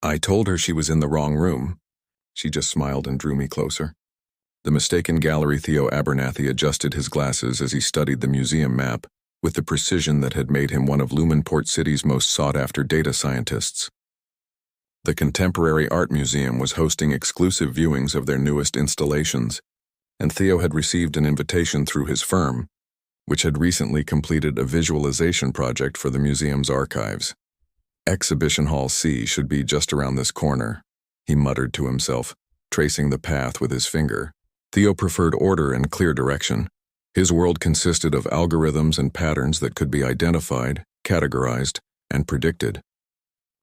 I told her she was in the wrong room. She just smiled and drew me closer. The mistaken gallery Theo Abernathy adjusted his glasses as he studied the museum map, with the precision that had made him one of Lumenport City's most sought-after data scientists. The Contemporary Art Museum was hosting exclusive viewings of their newest installations, and Theo had received an invitation through his firm, which had recently completed a visualization project for the museum's archives. Exhibition Hall C should be just around this corner, he muttered to himself, tracing the path with his finger. Theo preferred order and clear direction. His world consisted of algorithms and patterns that could be identified, categorized, and predicted.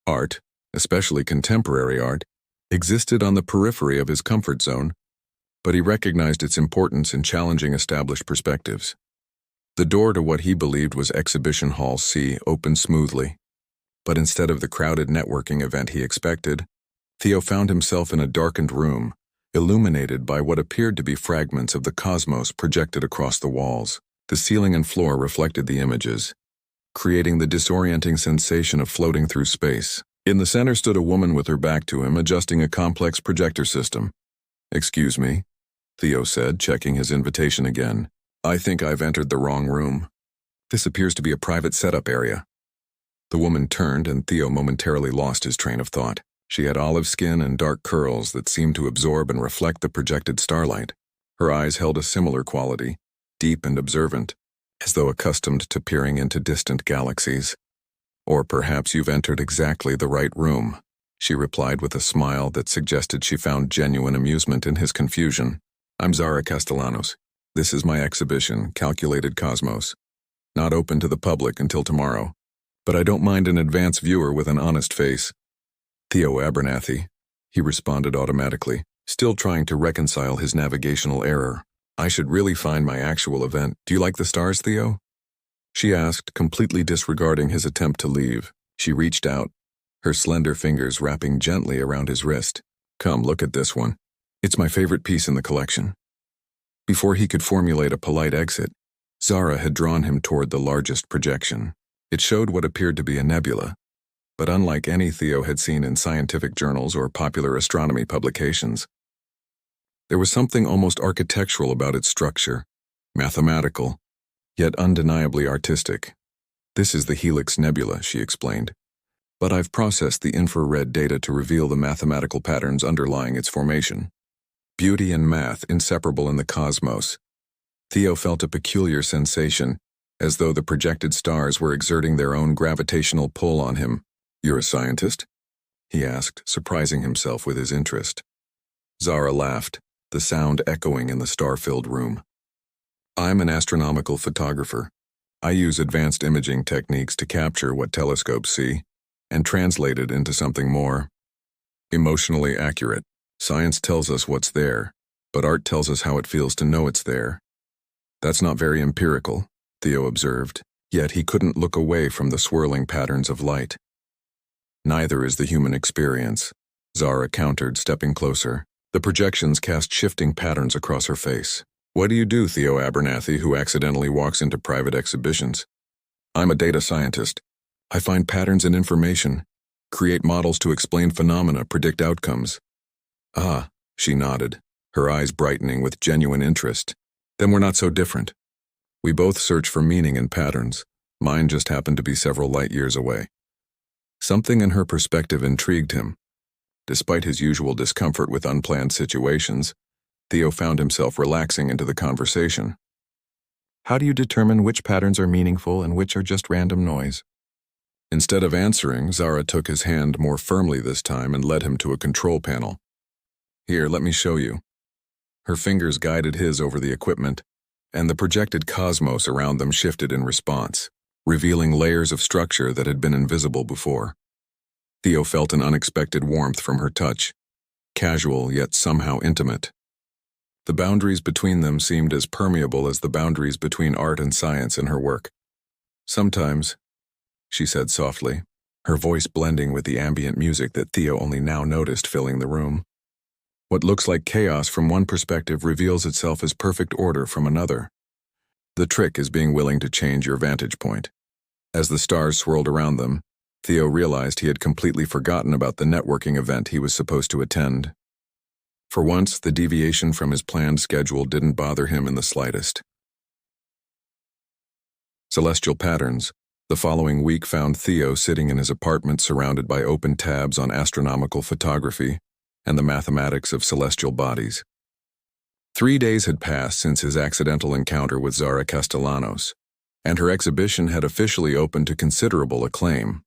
Art, especially contemporary art, existed on the periphery of his comfort zone, but he recognized its importance in challenging established perspectives. The door to what he believed was Exhibition Hall C opened smoothly, but instead of the crowded networking event he expected, Theo found himself in a darkened room, illuminated by what appeared to be fragments of the cosmos projected across the walls. The ceiling and floor reflected the images, creating the disorienting sensation of floating through space. In the center stood a woman with her back to him, adjusting a complex projector system. "Excuse me," Theo said, checking his invitation again. "I think I've entered the wrong room. This appears to be a private setup area." The woman turned, and Theo momentarily lost his train of thought. She had olive skin and dark curls that seemed to absorb and reflect the projected starlight. Her eyes held a similar quality, deep and observant, as though accustomed to peering into distant galaxies. "Or perhaps you've entered exactly the right room," she replied with a smile that suggested she found genuine amusement in his confusion. "I'm Zara Castellanos. This is my exhibition, Calculated Cosmos. Not open to the public until tomorrow, but I don't mind an advance viewer with an honest face." "Theo Abernathy," he responded automatically, still trying to reconcile his navigational error. "I should really find my actual event. Do you like the stars, Theo?" she asked, completely disregarding his attempt to leave. She reached out, her slender fingers wrapping gently around his wrist. "Come, look at this one. It's my favorite piece in the collection." Before he could formulate a polite exit, Zara had drawn him toward the largest projection. It showed what appeared to be a nebula, but unlike any Theo had seen in scientific journals or popular astronomy publications. There was something almost architectural about its structure, mathematical, yet undeniably artistic. "This is the Helix Nebula," she explained, "but I've processed the infrared data to reveal the mathematical patterns underlying its formation. Beauty and math inseparable in the cosmos." Theo felt a peculiar sensation, as though the projected stars were exerting their own gravitational pull on him. "You're a scientist?" he asked, surprising himself with his interest. Zara laughed, the sound echoing in the star-filled room. "I'm an astronomical photographer. I use advanced imaging techniques to capture what telescopes see and translate it into something more emotionally accurate. Science tells us what's there, but art tells us how it feels to know it's there." "That's not very empirical," Theo observed, yet he couldn't look away from the swirling patterns of light. "Neither is the human experience," Zara countered, stepping closer. The projections cast shifting patterns across her face. "What do you do, Theo Abernathy, who accidentally walks into private exhibitions?" "I'm a data scientist. I find patterns in information, create models to explain phenomena, predict outcomes." "Ah," she nodded, her eyes brightening with genuine interest. "Then we're not so different. We both search for meaning in patterns. Mine just happened to be several light years away." Something in her perspective intrigued him. Despite his usual discomfort with unplanned situations, Theo found himself relaxing into the conversation. "How do you determine which patterns are meaningful and which are just random noise?" Instead of answering, Zara took his hand more firmly this time and led him to a control panel. "Here, let me show you." Her fingers guided his over the equipment, and the projected cosmos around them shifted in response, revealing layers of structure that had been invisible before. Theo felt an unexpected warmth from her touch, casual yet somehow intimate. The boundaries between them seemed as permeable as the boundaries between art and science in her work. "Sometimes," she said softly, her voice blending with the ambient music that Theo only now noticed filling the room. "What looks like chaos from one perspective reveals itself as perfect order from another. The trick is being willing to change your vantage point." As the stars swirled around them, Theo realized he had completely forgotten about the networking event he was supposed to attend. For once, the deviation from his planned schedule didn't bother him in the slightest. Celestial Patterns. The following week found Theo sitting in his apartment surrounded by open tabs on astronomical photography and the mathematics of celestial bodies. 3 days had passed since his accidental encounter with Zara Castellanos, and her exhibition had officially opened to considerable acclaim.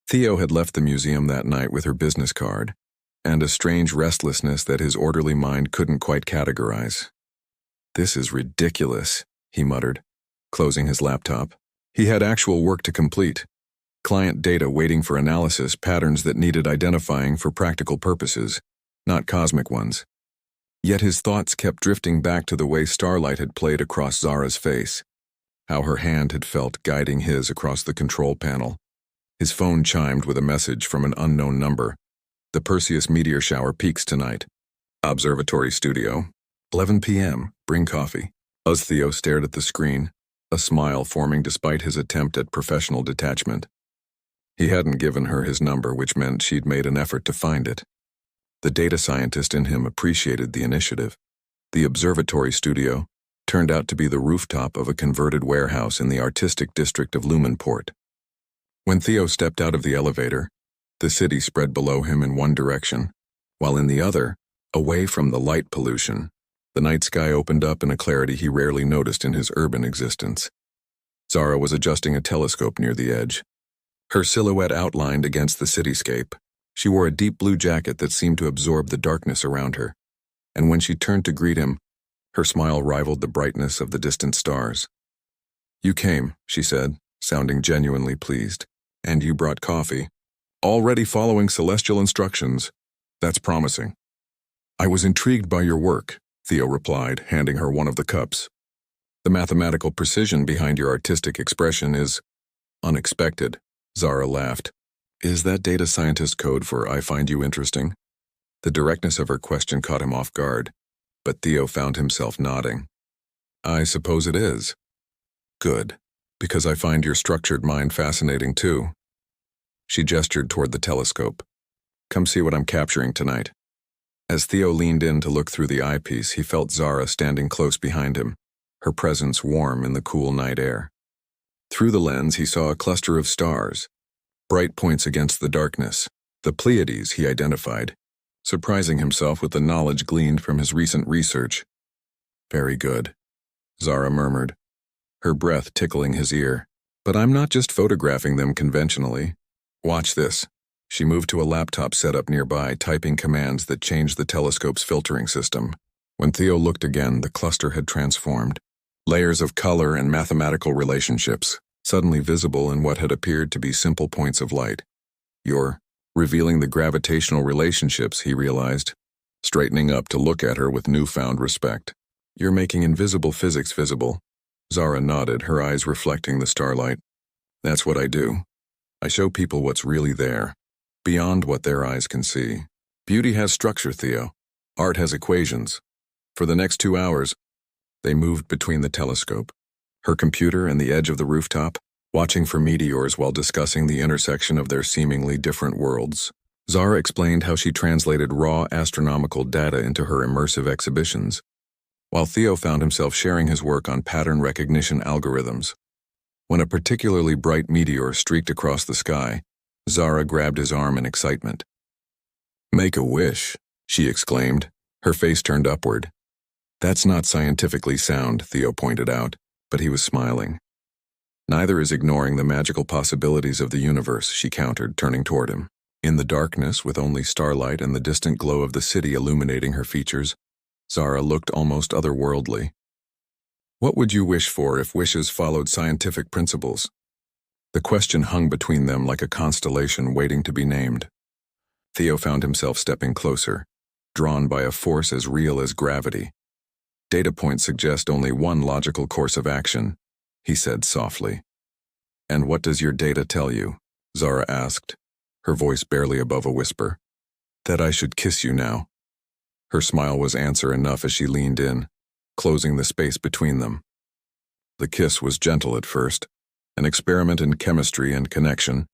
Theo had left the museum that night with her business card, and a strange restlessness that his orderly mind couldn't quite categorize. "This is ridiculous," he muttered, closing his laptop. He had actual work to complete. Client data waiting for analysis, patterns that needed identifying for practical purposes, not cosmic ones. Yet his thoughts kept drifting back to the way starlight had played across Zara's face, how her hand had felt guiding his across the control panel. His phone chimed with a message from an unknown number. "The Perseus meteor shower peaks tonight. Observatory studio. 11 p.m. Bring coffee." As Theo stared at the screen, a smile forming despite his attempt at professional detachment. He hadn't given her his number, which meant she'd made an effort to find it. The data scientist in him appreciated the initiative. The observatory studio turned out to be the rooftop of a converted warehouse in the artistic district of Lumenport. When Theo stepped out of the elevator, the city spread below him in one direction, while in the other, away from the light pollution, the night sky opened up in a clarity he rarely noticed in his urban existence. Zara was adjusting a telescope near the edge, her silhouette outlined against the cityscape. She wore a deep blue jacket that seemed to absorb the darkness around her, and when she turned to greet him, her smile rivaled the brightness of the distant stars. "You came," she said, sounding genuinely pleased. "And you brought coffee. Already following celestial instructions. That's promising." "I was intrigued by your work," Theo replied, handing her one of the cups. "The mathematical precision behind your artistic expression is unexpected." Zara laughed. "Is that data scientist code for "I find you interesting"?" The directness of her question caught him off guard, but Theo found himself nodding. "I suppose it is." "Good, because I find your structured mind fascinating too." She gestured toward the telescope. "Come see what I'm capturing tonight." As Theo leaned in to look through the eyepiece, he felt Zara standing close behind him, her presence warm in the cool night air. Through the lens, he saw a cluster of stars, bright points against the darkness. The Pleiades, he identified, surprising himself with the knowledge gleaned from his recent research. "Very good," Zara murmured, her breath tickling his ear. "But I'm not just photographing them conventionally. Watch this." She moved to a laptop set up nearby, typing commands that changed the telescope's filtering system. When Theo looked again, the cluster had transformed. Layers of color and mathematical relationships, suddenly visible in what had appeared to be simple points of light. "You're revealing the gravitational relationships," he realized, straightening up to look at her with newfound respect. "You're making invisible physics visible." Zara nodded, her eyes reflecting the starlight. "That's what I do. I show people what's really there, beyond what their eyes can see. Beauty has structure, Theo. Art has equations." For the next 2 hours, they moved between the telescope, her computer and the edge of the rooftop, watching for meteors while discussing the intersection of their seemingly different worlds. Zara explained how she translated raw astronomical data into her immersive exhibitions, while Theo found himself sharing his work on pattern recognition algorithms. When a particularly bright meteor streaked across the sky, Zara grabbed his arm in excitement. "Make a wish," she exclaimed, her face turned upward. "That's not scientifically sound," Theo pointed out, but he was smiling. "Neither is ignoring the magical possibilities of the universe," she countered, turning toward him. In the darkness, with only starlight and the distant glow of the city illuminating her features, Zara looked almost otherworldly. "What would you wish for if wishes followed scientific principles?" The question hung between them like a constellation waiting to be named. Theo found himself stepping closer, drawn by a force as real as gravity. "Data points suggest only one logical course of action," he said softly. "And what does your data tell you?" Zara asked, her voice barely above a whisper. "That I should kiss you now." Her smile was answer enough as she leaned in, closing the space between them. The kiss was gentle at first, an experiment in chemistry and connection,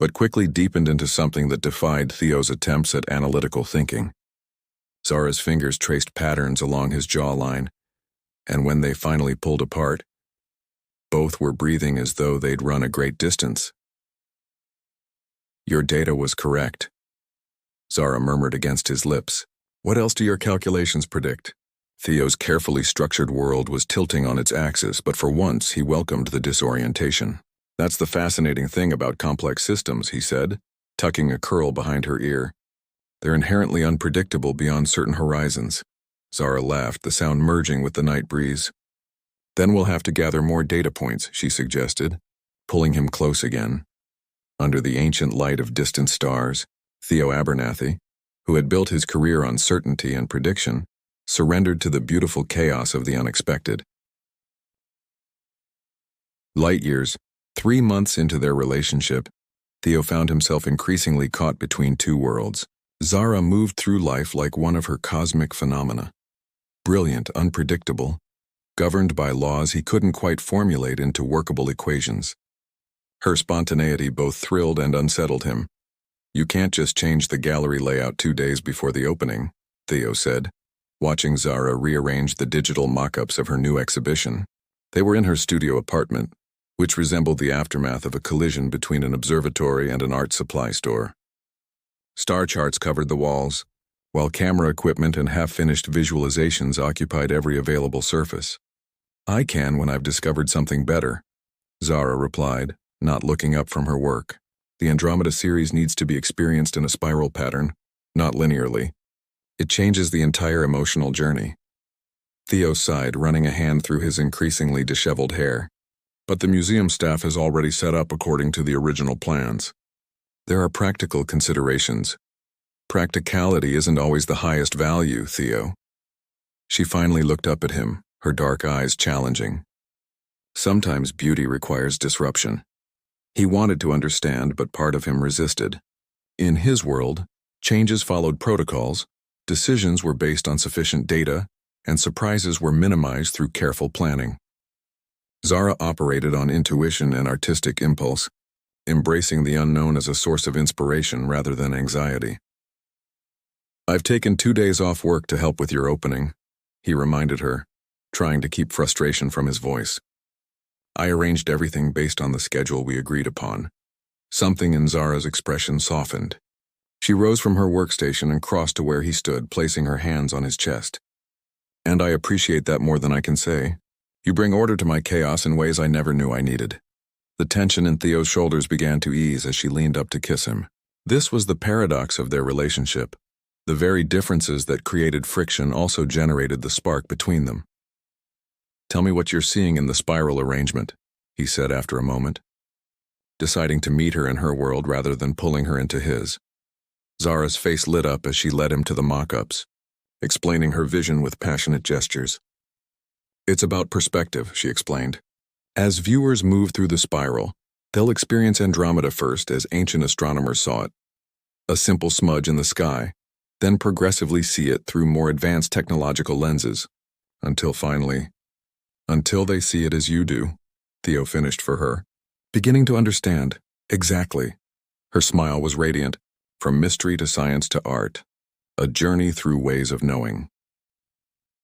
but quickly deepened into something that defied Theo's attempts at analytical thinking. Zara's fingers traced patterns along his jawline, and when they finally pulled apart, both were breathing as though they'd run a great distance. "Your data was correct," Zara murmured against his lips. "What else do your calculations predict?" Theo's carefully structured world was tilting on its axis, but for once he welcomed the disorientation. "That's the fascinating thing about complex systems," he said, tucking a curl behind her ear. "They're inherently unpredictable beyond certain horizons." Zara laughed, the sound merging with the night breeze. "Then we'll have to gather more data points," she suggested, pulling him close again. Under the ancient light of distant stars, Theo Abernathy, who had built his career on certainty and prediction, surrendered to the beautiful chaos of the unexpected. Light years, 3 months into their relationship, Theo found himself increasingly caught between two worlds. Zara moved through life like one of her cosmic phenomena. Brilliant, unpredictable, governed by laws he couldn't quite formulate into workable equations. Her spontaneity both thrilled and unsettled him. "You can't just change the gallery layout 2 days before the opening," Theo said, watching Zara rearrange the digital mock-ups of her new exhibition. They were in her studio apartment, which resembled the aftermath of a collision between an observatory and an art supply store. Star charts covered the walls, while camera equipment and half-finished visualizations occupied every available surface. "I can when I've discovered something better," Zara replied, not looking up from her work. "The Andromeda series needs to be experienced in a spiral pattern, not linearly. It changes the entire emotional journey." Theo sighed, running a hand through his increasingly disheveled hair. "But the museum staff has already set up according to the original plans." "There are practical considerations. Practicality isn't always the highest value, Theo." She finally looked up at him, her dark eyes challenging. "Sometimes beauty requires disruption." He wanted to understand, but part of him resisted. In his world, changes followed protocols, decisions were based on sufficient data, and surprises were minimized through careful planning. Zara operated on intuition and artistic impulse, embracing the unknown as a source of inspiration rather than anxiety. "I've taken 2 days off work to help with your opening," he reminded her, trying to keep frustration from his voice. "I arranged everything based on the schedule we agreed upon." Something in Zara's expression softened. She rose from her workstation and crossed to where he stood, placing her hands on his chest. "And I appreciate that more than I can say. You bring order to my chaos in ways I never knew I needed." The tension in Theo's shoulders began to ease as she leaned up to kiss him. This was the paradox of their relationship. The very differences that created friction also generated the spark between them. "Tell me what you're seeing in the spiral arrangement," he said after a moment, deciding to meet her in her world rather than pulling her into his. Zara's face lit up as she led him to the mock-ups, explaining her vision with passionate gestures. "It's about perspective," she explained. "As viewers move through the spiral, they'll experience Andromeda first as ancient astronomers saw it, a simple smudge in the sky, then progressively see it through more advanced technological lenses, until they see it as you do," Theo finished for her, beginning to understand. Exactly. Her smile was radiant, from mystery to science to art, a journey through ways of knowing.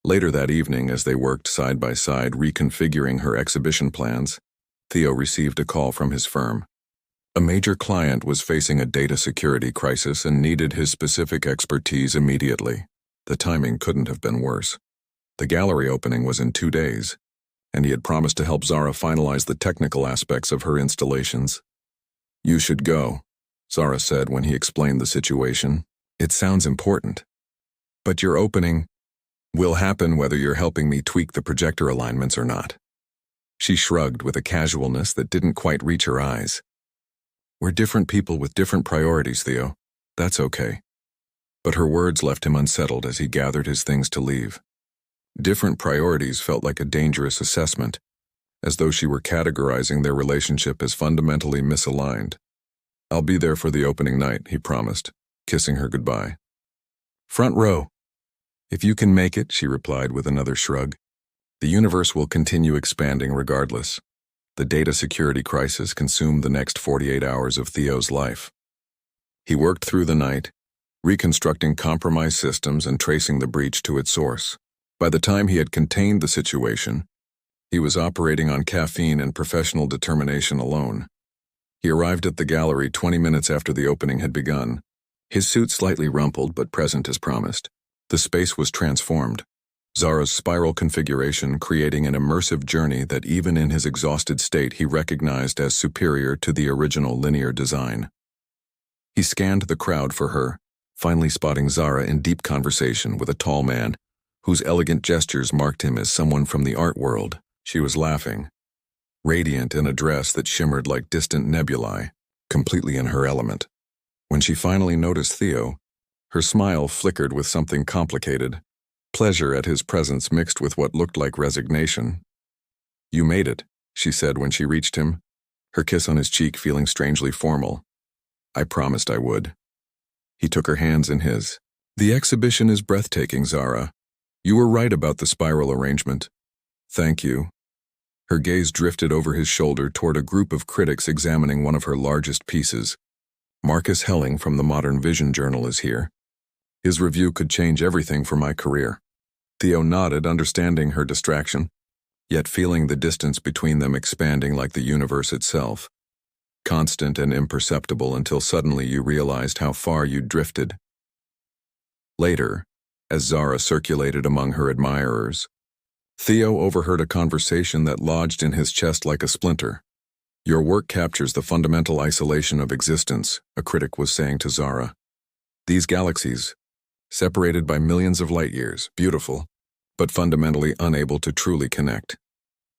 Later that evening, as they worked side by side reconfiguring her exhibition plans, Theo received a call from his firm. A major client was facing a data security crisis and needed his specific expertise immediately. The timing couldn't have been worse. The gallery opening was in 2 days, and he had promised to help Zara finalize the technical aspects of her installations. "You should go," Zara said when he explained the situation. "It sounds important. But your opening will happen whether you're helping me tweak the projector alignments or not." She shrugged with a casualness that didn't quite reach her eyes. "We're different people with different priorities, Theo. That's okay." But her words left him unsettled as he gathered his things to leave. Different priorities felt like a dangerous assessment, as though she were categorizing their relationship as fundamentally misaligned. "I'll be there for the opening night," he promised, kissing her goodbye. "Front row." "If you can make it," she replied with another shrug. "The universe will continue expanding regardless." The data security crisis consumed the next 48 hours of Theo's life. He worked through the night, reconstructing compromised systems and tracing the breach to its source. By the time he had contained the situation, he was operating on caffeine and professional determination alone. He arrived at the gallery 20 minutes after the opening had begun, his suit slightly rumpled but present as promised. The space was transformed, Zara's spiral configuration creating an immersive journey that even in his exhausted state he recognized as superior to the original linear design. He scanned the crowd for her, finally spotting Zara in deep conversation with a tall man, whose elegant gestures marked him as someone from the art world. She was laughing, radiant in a dress that shimmered like distant nebulae, completely in her element. When she finally noticed Theo, her smile flickered with something complicated, pleasure at his presence mixed with what looked like resignation. "You made it," she said when she reached him, her kiss on his cheek feeling strangely formal. "I promised I would." He took her hands in his. "The exhibition is breathtaking, Zara. You were right about the spiral arrangement. Thank you." Her gaze drifted over his shoulder toward a group of critics examining one of her largest pieces. "Marcus Helling from the Modern Vision Journal is here. His review could change everything for my career." Theo nodded, understanding her distraction, yet feeling the distance between them expanding like the universe itself, constant and imperceptible until suddenly you realized how far you'd drifted. Later, as Zara circulated among her admirers, Theo overheard a conversation that lodged in his chest like a splinter. "Your work captures the fundamental isolation of existence," a critic was saying to Zara. "These galaxies, separated by millions of light years, beautiful, but fundamentally unable to truly connect."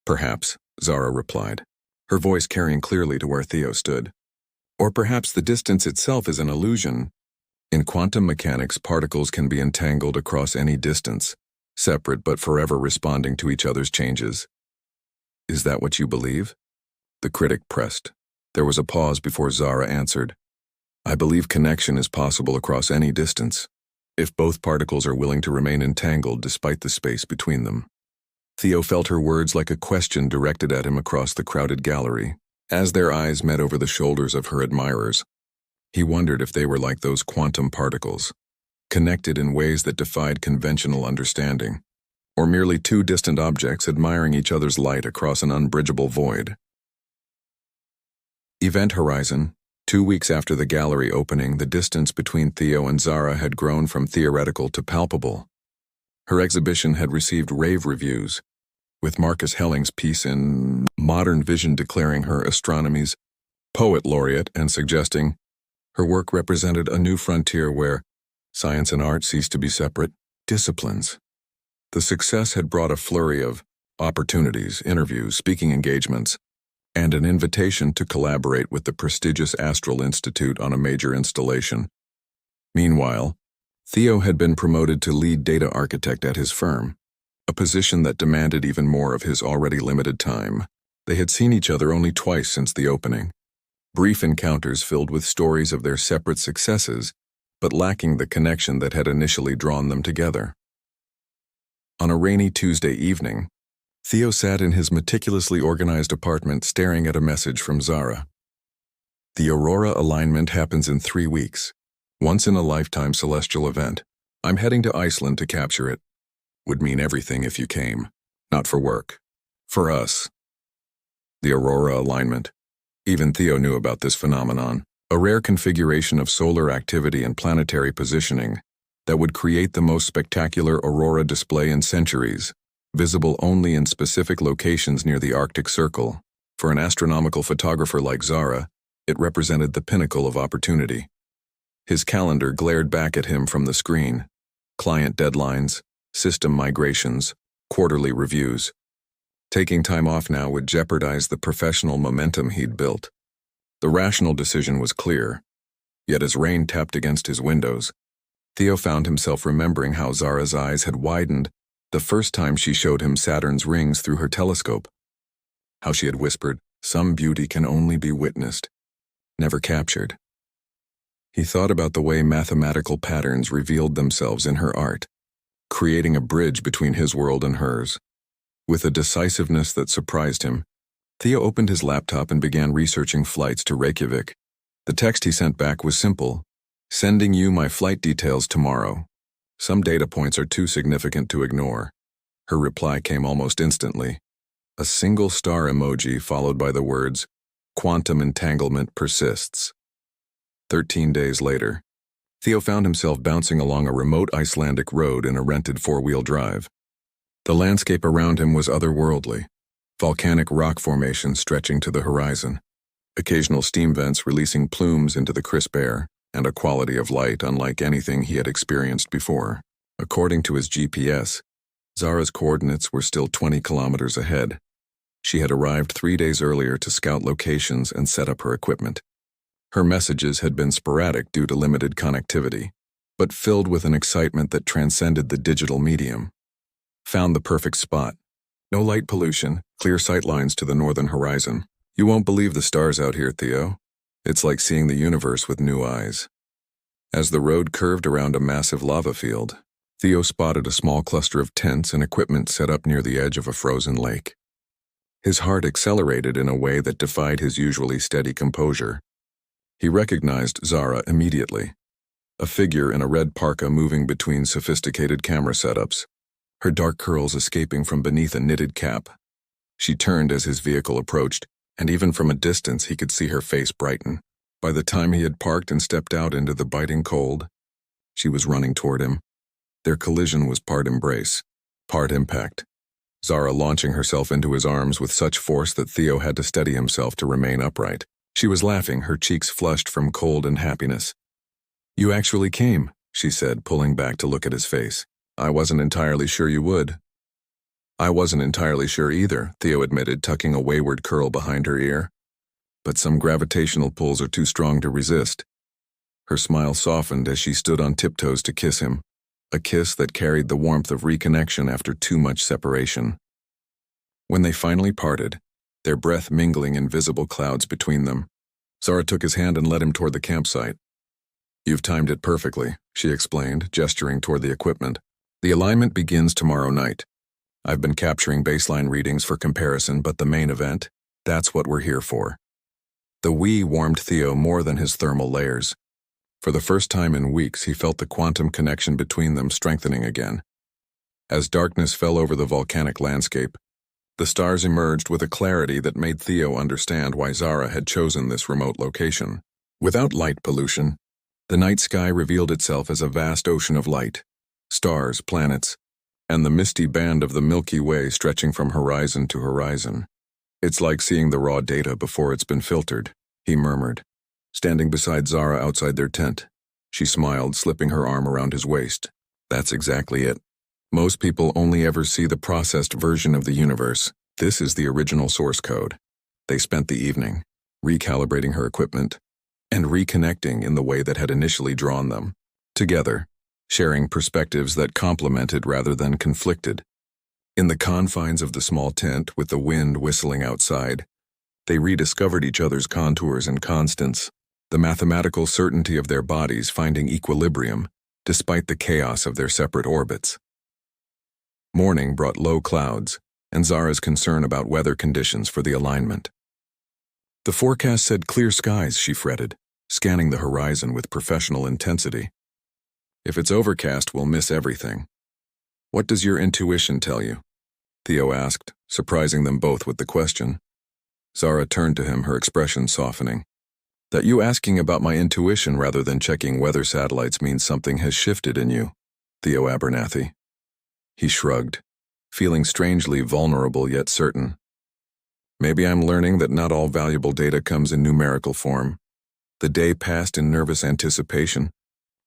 "Perhaps," Zara replied, her voice carrying clearly to where Theo stood. "Or perhaps the distance itself is an illusion. In quantum mechanics, particles can be entangled across any distance, separate but forever responding to each other's changes." "Is that what you believe?" The critic pressed. There was a pause before Zara answered. "I believe connection is possible across any distance, if both particles are willing to remain entangled despite the space between them." Theo felt her words like a question directed at him across the crowded gallery. As their eyes met over the shoulders of her admirers, he wondered if they were like those quantum particles, connected in ways that defied conventional understanding, or merely two distant objects admiring each other's light across an unbridgeable void. Event horizon. 2 weeks after the gallery opening, the distance between Theo and Zara had grown from theoretical to palpable. Her exhibition had received rave reviews, with Marcus Helling's piece in Modern Vision declaring her astronomy's poet laureate and suggesting her work represented a new frontier where science and art ceased to be separate disciplines. The success had brought a flurry of opportunities, interviews, speaking engagements, and an invitation to collaborate with the prestigious Astral Institute on a major installation. Meanwhile, Theo had been promoted to lead data architect at his firm, a position that demanded even more of his already limited time. They had seen each other only twice since the opening. Brief encounters filled with stories of their separate successes, but lacking the connection that had initially drawn them together. On a rainy Tuesday evening, Theo sat in his meticulously organized apartment staring at a message from Zara. "The Aurora alignment happens in 3 weeks. Once-in-a-lifetime celestial event. I'm heading to Iceland to capture it. Would mean everything if you came. Not for work. For us." The Aurora alignment. Even Theo knew about this phenomenon. A rare configuration of solar activity and planetary positioning that would create the most spectacular aurora display in centuries, visible only in specific locations near the Arctic Circle. For an astronomical photographer like Zara, it represented the pinnacle of opportunity. His calendar glared back at him from the screen. Client deadlines, system migrations, quarterly reviews. Taking time off now would jeopardize the professional momentum he'd built. The rational decision was clear, yet as rain tapped against his windows, Theo found himself remembering how Zara's eyes had widened the first time she showed him Saturn's rings through her telescope. How she had whispered, "Some beauty can only be witnessed, never captured." He thought about the way mathematical patterns revealed themselves in her art, creating a bridge between his world and hers. With a decisiveness that surprised him, Theo opened his laptop and began researching flights to Reykjavik. The text he sent back was simple: "Sending you my flight details tomorrow. Some data points are too significant to ignore." Her reply came almost instantly. A single star emoji followed by the words, "Quantum entanglement persists." 13 days later, Theo found himself bouncing along a remote Icelandic road in a rented four-wheel drive. The landscape around him was otherworldly. Volcanic rock formations stretching to the horizon, occasional steam vents releasing plumes into the crisp air, and a quality of light unlike anything he had experienced before. According to his GPS, Zara's coordinates were still 20 kilometers ahead. She had arrived 3 days earlier to scout locations and set up her equipment. Her messages had been sporadic due to limited connectivity, but filled with an excitement that transcended the digital medium. "Found the perfect spot. No light pollution, clear sight lines to the northern horizon. You won't believe the stars out here, Theo. It's like seeing the universe with new eyes." As the road curved around a massive lava field, Theo spotted a small cluster of tents and equipment set up near the edge of a frozen lake. His heart accelerated in a way that defied his usually steady composure. He recognized Zara immediately, a figure in a red parka moving between sophisticated camera setups, her dark curls escaping from beneath a knitted cap. She turned as his vehicle approached, and even from a distance he could see her face brighten. By the time he had parked and stepped out into the biting cold, she was running toward him. Their collision was part embrace, part impact. Zara launching herself into his arms with such force that Theo had to steady himself to remain upright. She was laughing, her cheeks flushed from cold and happiness. "You actually came," she said, pulling back to look at his face. "I wasn't entirely sure you would." "I wasn't entirely sure either," Theo admitted, tucking a wayward curl behind her ear. "But some gravitational pulls are too strong to resist." Her smile softened as she stood on tiptoes to kiss him, a kiss that carried the warmth of reconnection after too much separation. When they finally parted, their breath mingling in visible clouds between them, Zara took his hand and led him toward the campsite. "You've timed it perfectly," she explained, gesturing toward the equipment. "The alignment begins tomorrow night. I've been capturing baseline readings for comparison, but the main event, that's what we're here for." The "we" warmed Theo more than his thermal layers. For the first time in weeks, he felt the quantum connection between them strengthening again. As darkness fell over the volcanic landscape, the stars emerged with a clarity that made Theo understand why Zara had chosen this remote location. Without light pollution, the night sky revealed itself as a vast ocean of light, stars, planets, and the misty band of the Milky Way stretching from horizon to horizon. "It's like seeing the raw data before it's been filtered," he murmured, standing beside Zara outside their tent. She smiled, slipping her arm around his waist. "That's exactly it. Most people only ever see the processed version of the universe. This is the original source code." They spent the evening recalibrating her equipment and reconnecting in the way that had initially drawn them together, sharing perspectives that complemented rather than conflicted. In the confines of the small tent, with the wind whistling outside, they rediscovered each other's contours and constants, the mathematical certainty of their bodies finding equilibrium despite the chaos of their separate orbits. Morning brought low clouds and Zara's concern about weather conditions for the alignment. "The forecast said clear skies," she fretted, scanning the horizon with professional intensity. "If it's overcast, we'll miss everything." "What does your intuition tell you?" Theo asked, surprising them both with the question. Zara turned to him, her expression softening. "That you asking about my intuition rather than checking weather satellites means something has shifted in you, Theo Abernathy." He shrugged, feeling strangely vulnerable yet certain. "Maybe I'm learning that not all valuable data comes in numerical form." The day passed in nervous anticipation,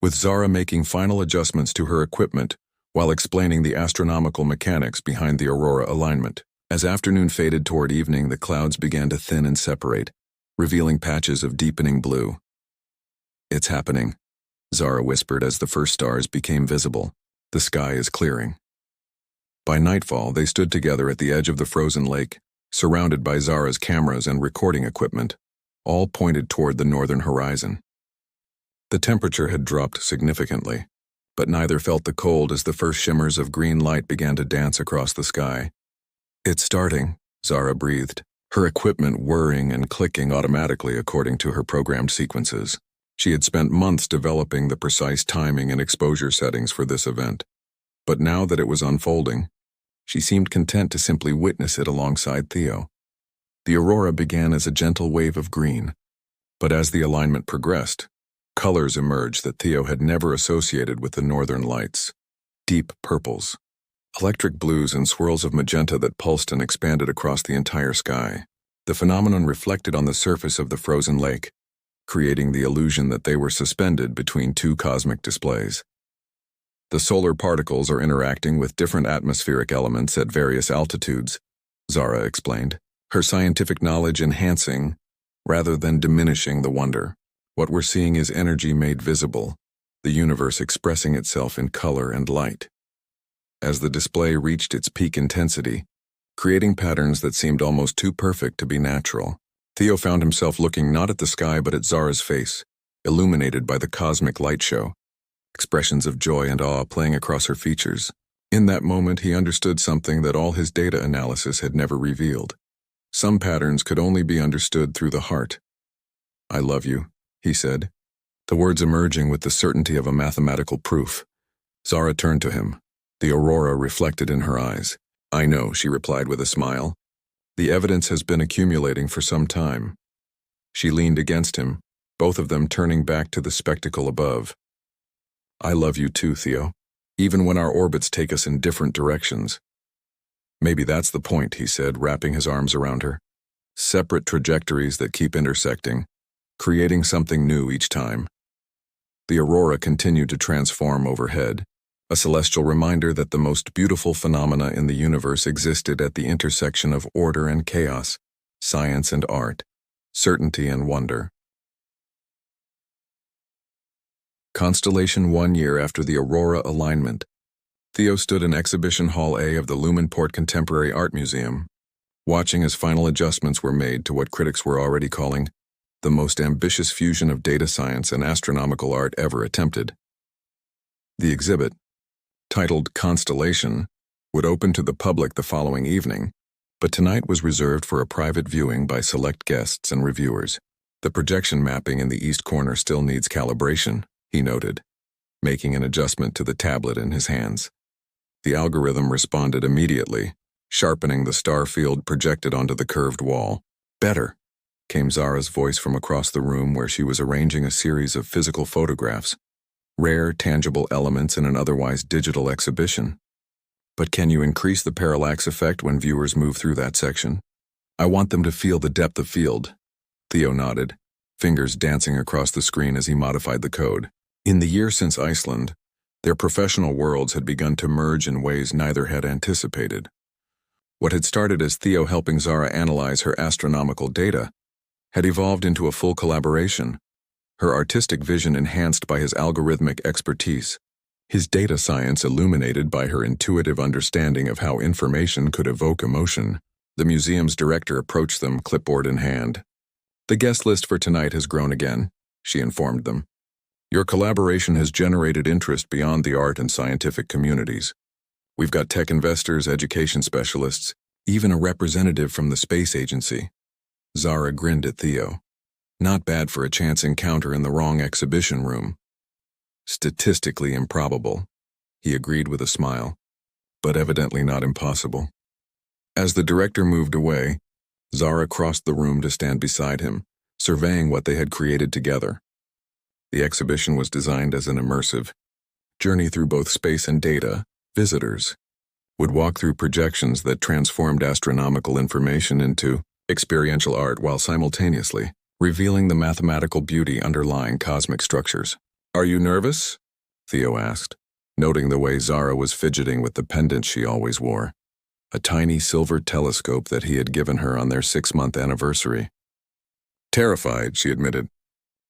with Zara making final adjustments to her equipment while explaining the astronomical mechanics behind the aurora alignment. As afternoon faded toward evening, the clouds began to thin and separate, revealing patches of deepening blue. "It's happening," Zara whispered as the first stars became visible. "The sky is clearing." By nightfall, they stood together at the edge of the frozen lake, surrounded by Zara's cameras and recording equipment, all pointed toward the northern horizon. The temperature had dropped significantly, but neither felt the cold as the first shimmers of green light began to dance across the sky. "It's starting," Zara breathed, her equipment whirring and clicking automatically according to her programmed sequences. She had spent months developing the precise timing and exposure settings for this event. But now that it was unfolding, she seemed content to simply witness it alongside Theo. The aurora began as a gentle wave of green, but as the alignment progressed, colors emerged that Theo had never associated with the northern lights. Deep purples, electric blues, and swirls of magenta that pulsed and expanded across the entire sky. The phenomenon reflected on the surface of the frozen lake, creating the illusion that they were suspended between two cosmic displays. The solar particles are interacting with different atmospheric elements at various altitudes, Zara explained, her scientific knowledge enhancing rather than diminishing the wonder. What we're seeing is energy made visible, the universe expressing itself in color and light. As the display reached its peak intensity, creating patterns that seemed almost too perfect to be natural, Theo found himself looking not at the sky but at Zara's face, illuminated by the cosmic light show, expressions of joy and awe playing across her features. In that moment, he understood something that all his data analysis had never revealed. Some patterns could only be understood through the heart. "I love you," he said, the words emerging with the certainty of a mathematical proof. Zara turned to him, the aurora reflected in her eyes. "I know," she replied with a smile. "The evidence has been accumulating for some time." She leaned against him, both of them turning back to the spectacle above. "I love you too, Theo, even when our orbits take us in different directions." "Maybe that's the point," he said, wrapping his arms around her. "Separate trajectories that keep intersecting, creating something new each time." The aurora continued to transform overhead, a celestial reminder that the most beautiful phenomena in the universe existed at the intersection of order and chaos, science and art, certainty and wonder. Constellation 1 year after the aurora alignment. Theo stood in Exhibition Hall A of the Lumenport Contemporary Art Museum, watching as final adjustments were made to what critics were already calling the most ambitious fusion of data science and astronomical art ever attempted. The exhibit, titled Constellation, would open to the public the following evening, but tonight was reserved for a private viewing by select guests and reviewers. "The projection mapping in the east corner still needs calibration," he noted, making an adjustment to the tablet in his hands. The algorithm responded immediately, sharpening the star field projected onto the curved wall. "Better," came Zara's voice from across the room where she was arranging a series of physical photographs, rare, tangible elements in an otherwise digital exhibition. "But can you increase the parallax effect when viewers move through that section? I want them to feel the depth of field." Theo nodded, fingers dancing across the screen as he modified the code. In the year since Iceland, their professional worlds had begun to merge in ways neither had anticipated. What had started as Theo helping Zara analyze her astronomical data had evolved into a full collaboration, her artistic vision enhanced by his algorithmic expertise, his data science illuminated by her intuitive understanding of how information could evoke emotion. The museum's director approached them, clipboard in hand. "The guest list for tonight has grown again," she informed them. "Your collaboration has generated interest beyond the art and scientific communities. We've got tech investors, education specialists, even a representative from the space agency." Zara grinned at Theo. "Not bad for a chance encounter in the wrong exhibition room." "Statistically improbable," he agreed with a smile, "but evidently not impossible." As the director moved away, Zara crossed the room to stand beside him, surveying what they had created together. The exhibition was designed as an immersive journey through both space and data. Visitors would walk through projections that transformed astronomical information into experiential art while simultaneously revealing the mathematical beauty underlying cosmic structures. "Are you nervous?" Theo asked, noting the way Zara was fidgeting with the pendant she always wore, a tiny silver telescope that he had given her on their 6-month anniversary. "Terrified," she admitted.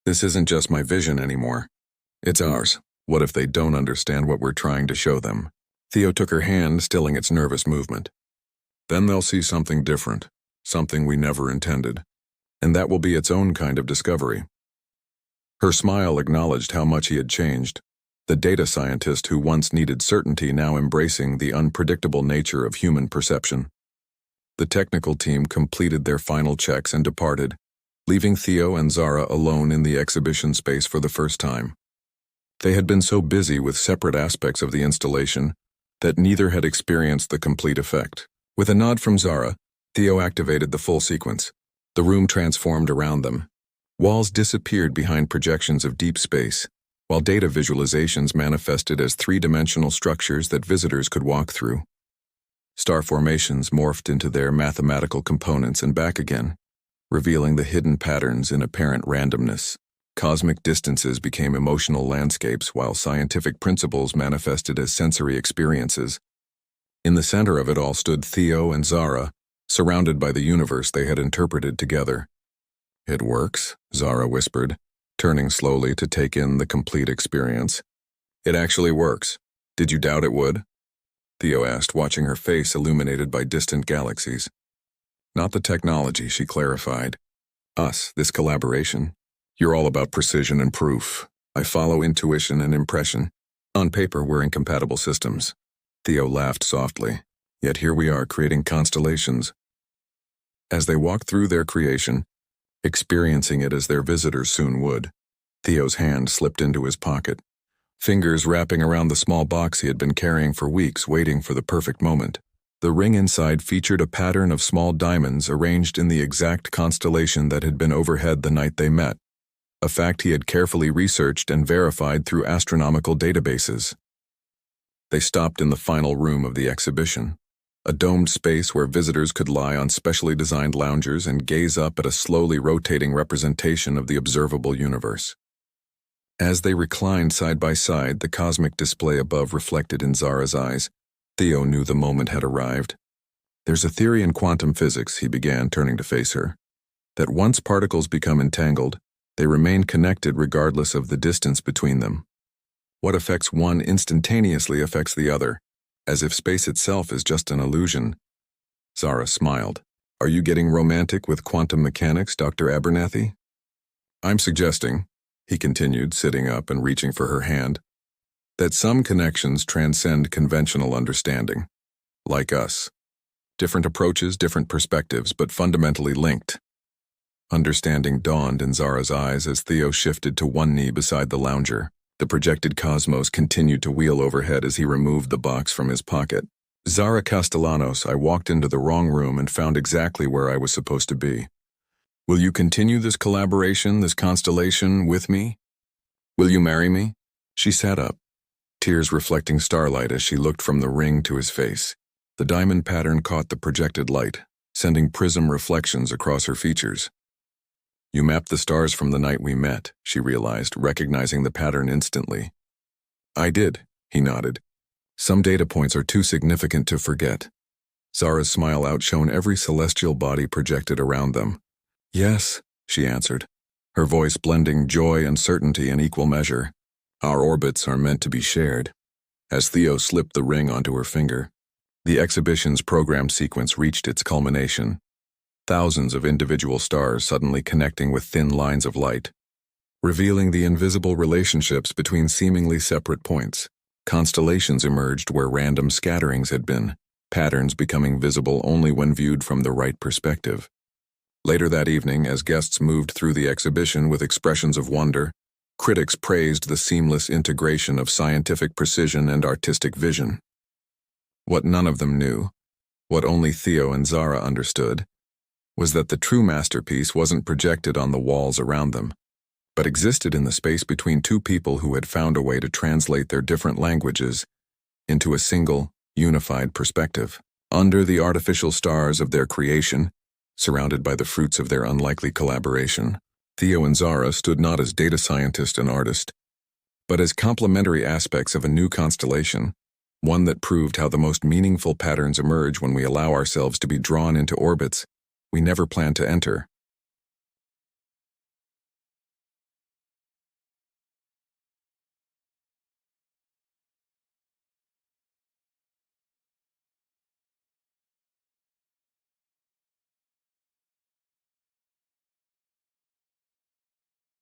"This isn't just my vision anymore. It's ours. What if they don't understand what we're trying to show them?" Theo took her hand, stilling its nervous movement. "Then they'll see something different, something we never intended. And that will be its own kind of discovery." Her smile acknowledged how much he had changed, the data scientist who once needed certainty now embracing the unpredictable nature of human perception. The technical team completed their final checks and departed, leaving Theo and Zara alone in the exhibition space for the first time. They had been so busy with separate aspects of the installation that neither had experienced the complete effect. With a nod from Zara, Theo activated the full sequence. The room transformed around them. Walls disappeared behind projections of deep space, while data visualizations manifested as three-dimensional structures that visitors could walk through. Star formations morphed into their mathematical components and back again, revealing the hidden patterns in apparent randomness. Cosmic distances became emotional landscapes while scientific principles manifested as sensory experiences. In the center of it all stood Theo and Zara, surrounded by the universe they had interpreted together. "It works," Zara whispered, turning slowly to take in the complete experience. "It actually works. Did you doubt it would?" Theo asked, watching her face illuminated by distant galaxies. "Not the technology," she clarified. "Us, this collaboration. You're all about precision and proof. I follow intuition and impression. On paper, we're incompatible systems." Theo laughed softly. "Yet here we are creating constellations." As they walked through their creation, experiencing it as their visitors soon would, Theo's hand slipped into his pocket, fingers wrapping around the small box he had been carrying for weeks, waiting for the perfect moment. The ring inside featured a pattern of small diamonds arranged in the exact constellation that had been overhead the night they met, a fact he had carefully researched and verified through astronomical databases. They stopped in the final room of the exhibition, a domed space where visitors could lie on specially designed loungers and gaze up at a slowly rotating representation of the observable universe. As they reclined side by side, the cosmic display above reflected in Zara's eyes, Theo knew the moment had arrived. "There's a theory in quantum physics," he began, turning to face her, "that once particles become entangled, they remain connected regardless of the distance between them. What affects one instantaneously affects the other, as if space itself is just an illusion." Zara smiled. "Are you getting romantic with quantum mechanics, Dr. Abernathy?" "I'm suggesting," he continued, sitting up and reaching for her hand, "that some connections transcend conventional understanding. Like us. Different approaches, different perspectives, but fundamentally linked." Understanding dawned in Zara's eyes as Theo shifted to one knee beside the lounger. The projected cosmos continued to wheel overhead as he removed the box from his pocket. "Zara Castellanos, I walked into the wrong room and found exactly where I was supposed to be. Will you continue this collaboration, this constellation, with me? Will you marry me?" She sat up, tears reflecting starlight as she looked from the ring to his face. The diamond pattern caught the projected light, sending prism reflections across her features. "You mapped the stars from the night we met," she realized, recognizing the pattern instantly. "I did," he nodded. "Some data points are too significant to forget." Zara's smile outshone every celestial body projected around them. "Yes," she answered, her voice blending joy and certainty in equal measure. "Our orbits are meant to be shared." As Theo slipped the ring onto her finger, the exhibition's program sequence reached its culmination. Thousands of individual stars suddenly connecting with thin lines of light, revealing the invisible relationships between seemingly separate points. Constellations emerged where random scatterings had been, patterns becoming visible only when viewed from the right perspective. Later that evening, as guests moved through the exhibition with expressions of wonder, critics praised the seamless integration of scientific precision and artistic vision. What none of them knew, what only Theo and Zara understood, was that the true masterpiece wasn't projected on the walls around them, but existed in the space between two people who had found a way to translate their different languages into a single, unified perspective. Under the artificial stars of their creation, surrounded by the fruits of their unlikely collaboration, Theo and Zara stood not as data scientist and artist, but as complementary aspects of a new constellation, one that proved how the most meaningful patterns emerge when we allow ourselves to be drawn into orbits we never planned to enter.